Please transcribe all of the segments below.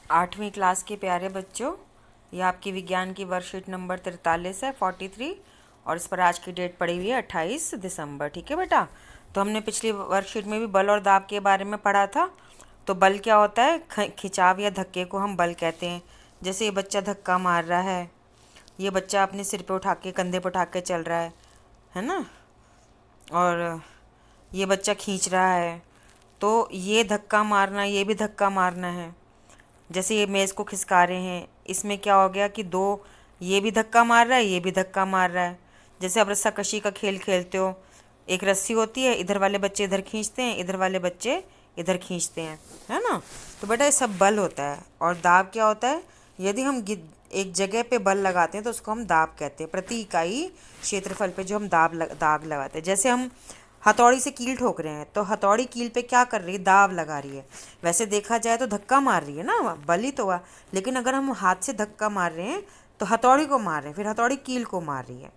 8वीं क्लास के प्यारे बच्चों, ये आपकी विज्ञान की वर्कशीट नंबर 43 है, 43। और इस पर आज की डेट पड़ी हुई है 28 दिसंबर। ठीक है बेटा। तो हमने पिछली वर्कशीट में भी बल और दाब के बारे में पढ़ा था। तो बल क्या होता है? खिंचाव या धक्के को हम बल कहते हैं। जैसे ये बच्चा धक्का मार रहा है, ये बच्चा अपने सिर पे उठा के, कंधे पे उठा के चल रहा है ना। और ये बच्चा खींच रहा है, तो ये धक्का मारना, ये भी धक्का मारना है। जैसे ये मेज़ को खिसका रहे हैं, इसमें क्या हो गया कि दो, ये भी धक्का मार रहा है, ये भी धक्का मार रहा है। जैसे आप रस्साकशी का खेल खेलते हो, एक रस्सी होती है, इधर वाले बच्चे इधर खींचते हैं, इधर वाले बच्चे इधर खींचते हैं, है ना। तो बेटा ये सब बल होता है। और दाब क्या होता है? यदि हम एक जगह पे बल लगाते हैं तो उसको हम दाब कहते हैं। प्रति इकाई क्षेत्रफल पे जो हम दाग लगाते हैं। जैसे हम हथौड़ी से कील ठोक रहे हैं, तो हथौड़ी कील पे क्या कर रही है? दाब लगा रही है। वैसे देखा जाए तो धक्का मार रही है ना, बल ही तो हुआ। लेकिन अगर हम हाथ से धक्का मार रहे हैं तो हथौड़ी को मार रहे हैं, फिर हथौड़ी कील को मार रही है।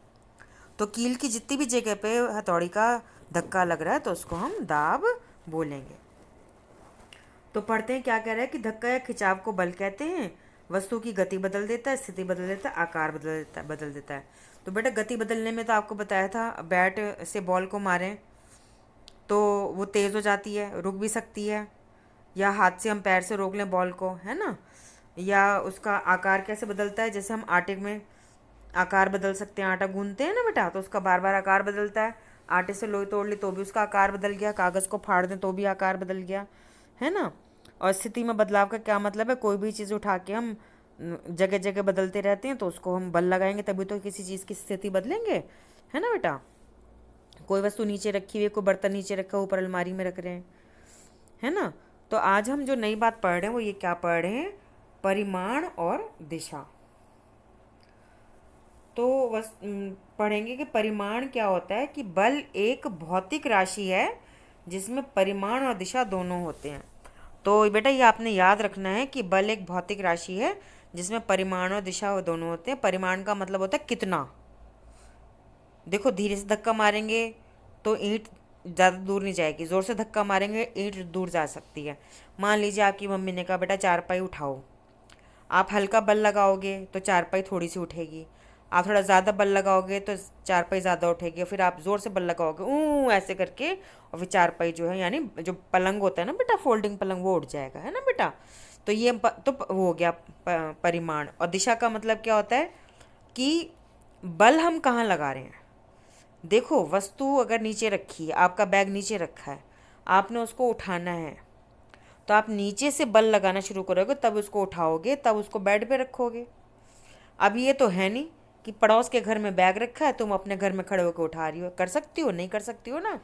तो कील की जितनी भी जगह पे हथौड़ी का धक्का लग रहा है तो उसको हम दाब बोलेंगे। तो पढ़ते हैं क्या कह रहा है कि धक्का या खिंचाव को बल कहते हैं। वस्तु की गति बदल देता है, स्थिति बदल देता है, आकार बदल देता है। तो बेटा गति बदलने में तो आपको बताया था, बैट से बॉल को मारें तो वो तेज़ हो जाती है, रुक भी सकती है। या हाथ से हम पैर से रोक लें बॉल को, है ना। या उसका आकार कैसे बदलता है? जैसे हम आटे में आकार बदल सकते हैं, आटा गूंथते हैं ना बेटा, तो उसका बार बार आकार बदलता है। आटे से लोई तोड़ ली तो भी उसका आकार बदल गया, कागज़ को फाड़ दें तो भी आकार बदल गया, है ना। और स्थिति में बदलाव का क्या मतलब है? कोई भी चीज़ उठा के हम जगह जगह बदलते रहते हैं तो उसको हम बल लगाएंगे, तभी तो किसी चीज़ की स्थिति बदलेंगे, है ना बेटा। कोई वस्तु नीचे रखी हुई है, कोई बर्तन नीचे रखा ऊपर अलमारी में रख रहे हैं, है ना। तो आज हम जो नई बात पढ़ रहे हैं वो ये क्या पढ़ रहे हैं? परिमाण और दिशा। तो पढ़ेंगे कि परिमाण क्या होता है। कि बल एक भौतिक राशि है जिसमें परिमाण और दिशा दोनों होते हैं। तो बेटा ये आपने याद रखना है कि बल एक भौतिक राशि है जिसमें परिमाण और दिशा दोनों होते हैं। परिमाण का मतलब होता है कितना। देखो धीरे से धक्का मारेंगे तो ईंट ज़्यादा दूर नहीं जाएगी, ज़ोर से धक्का मारेंगे ईंट दूर जा सकती है। मान लीजिए आपकी मम्मी ने कहा बेटा चारपाई उठाओ, आप हल्का बल लगाओगे तो चारपाई थोड़ी सी उठेगी। आप थोड़ा ज़्यादा बल लगाओगे तो चारपाई ज़्यादा उठेगी। फिर आप ज़ोर से बल लगाओगे ऐसे करके, और फिर चारपाई जो है, यानी जो पलंग होता है ना बेटा, फोल्डिंग पलंग, वो उठ जाएगा, है ना बेटा। तो ये तो वो हो गया परिमाण। और दिशा का मतलब क्या होता है कि बल हम कहाँ लगा रहे हैं। देखो वस्तु अगर नीचे रखी है, आपका बैग नीचे रखा है, आपने उसको उठाना है, तो आप नीचे से बल लगाना शुरू करोगे, तब उसको उठाओगे, तब उसको बेड पे रखोगे। अब ये तो है नहीं कि पड़ोस के घर में बैग रखा है, तुम अपने घर में खड़े होकर उठा रही हो। कर सकती हो? नहीं कर सकती हो ना।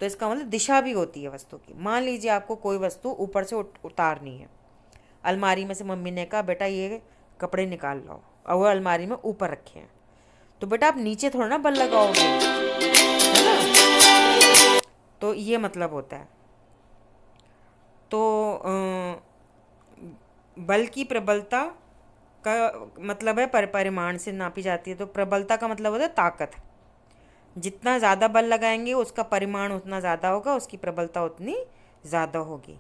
तो इसका मतलब दिशा भी होती है वस्तु की। मान लीजिए आपको कोई वस्तु ऊपर से उतारनी है। अलमारी में से मम्मी ने कहा बेटा ये कपड़े निकाल लाओ, और वो अलमारी में ऊपर रखे हैं। तो बेटा आप नीचे थोड़ा ना बल लगाओगे, है ना। तो ये मतलब होता है। तो बल की प्रबलता का मतलब है परिमाण से नापी जाती है। तो प्रबलता का मतलब होता है ताकत। जितना ज़्यादा बल लगाएंगे उसका परिमाण उतना ज़्यादा होगा, उसकी प्रबलता उतनी ज़्यादा होगी।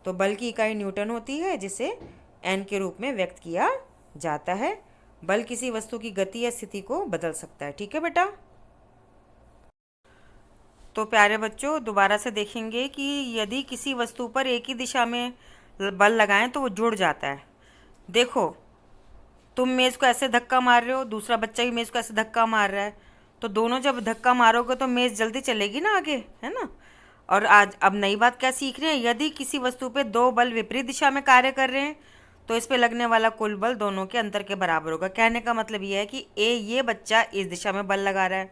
तो बल की इकाई न्यूटन होती है, जिसे एन के रूप में व्यक्त किया जाता है। बल किसी वस्तु की गति या स्थिति को बदल सकता है। ठीक है बेटा। तो प्यारे बच्चों दोबारा से देखेंगे कि यदि किसी वस्तु पर एक ही दिशा में बल लगाएं तो वो जुड़ जाता है। देखो तुम मेज़ को ऐसे धक्का मार रहे हो, दूसरा बच्चा भी मेज़ को ऐसे धक्का मार रहा है, तो दोनों जब धक्का मारोगे तो मेज़ जल्दी चलेगी ना आगे, है ना। और आज अब नई बात क्या सीख रहे हैं? यदि किसी वस्तु पे दो बल विपरीत दिशा में कार्य कर रहे हैं तो इस पे लगने वाला कुल बल दोनों के अंतर के बराबर होगा। कहने का मतलब ये है कि ये बच्चा इस दिशा में बल लगा रहा है,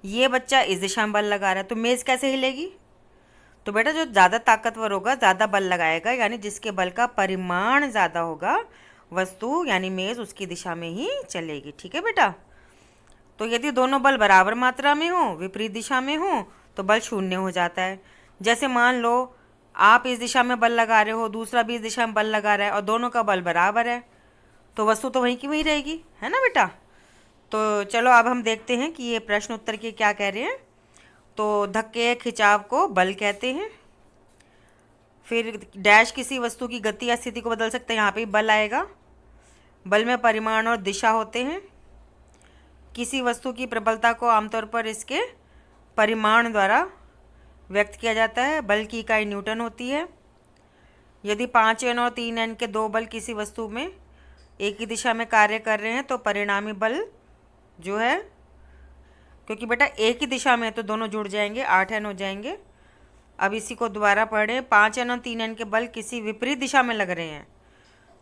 ये बच्चा इस दिशा में बल लगा रहा है, तो मेज़ कैसे हिलेगी? तो बेटा जो ज़्यादा ताकतवर होगा ज़्यादा बल लगाएगा, यानी जिसके बल का परिमाण ज़्यादा होगा, वस्तु यानी मेज़ उसकी दिशा में ही चलेगी। ठीक है बेटा। तो यदि दोनों बल बराबर मात्रा में हो, विपरीत दिशा में हो, तो बल शून्य हो जाता है। जैसे मान लो आप इस दिशा में बल लगा रहे हो, दूसरा भी इस दिशा में बल लगा रहा है, और दोनों का बल बराबर है, तो वस्तु तो वहीं की वहीं रहेगी, है ना बेटा। तो चलो अब हम देखते हैं कि ये प्रश्न उत्तर के क्या कह रहे हैं। तो धक्के खिंचाव को बल कहते हैं। फिर डैश किसी वस्तु की गति या स्थिति को बदल सकता है, यहाँ पे बल आएगा। बल में परिमाण और दिशा होते हैं। किसी वस्तु की प्रबलता को आमतौर पर इसके परिमाण द्वारा व्यक्त किया जाता है। बल की इकाई न्यूटन होती है। यदि 5N और 3N के दो बल किसी वस्तु में एक ही दिशा में कार्य कर रहे हैं तो परिणामी बल जो है, क्योंकि बेटा एक ही दिशा में है तो दोनों जुड़ जाएंगे, 8N हो जाएंगे। अब इसी को दोबारा पढ़ें, 5N और 3N के बल किसी विपरीत दिशा में लग रहे हैं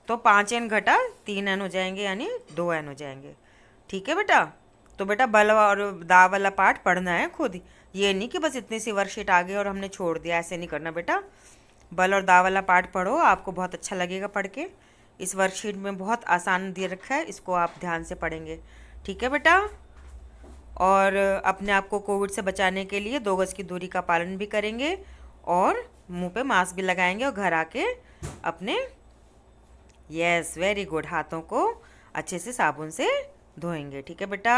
तो 5N घटा 3N हो जाएंगे, यानी 2N हो जाएंगे। ठीक है बेटा। तो बेटा बल और दाव वाला पार्ट पढ़ना है खुद, ये नहीं कि बस इतनी सी वर्कशीट आ गई और हमने छोड़ दिया, ऐसे नहीं करना बेटा। बल और दाव वाला पार्ट पढ़ो, आपको बहुत अच्छा लगेगा पढ़ के। इस वर्कशीट में बहुत आसान दे रखा है, इसको आप ध्यान से पढ़ेंगे। ठीक है बेटा। और अपने आप को कोविड से बचाने के लिए 2 गज की दूरी का पालन भी करेंगे और मुंह पे मास्क भी लगाएंगे और घर आके अपने यस वेरी गुड हाथों को अच्छे से साबुन से धोएंगे। ठीक है बेटा।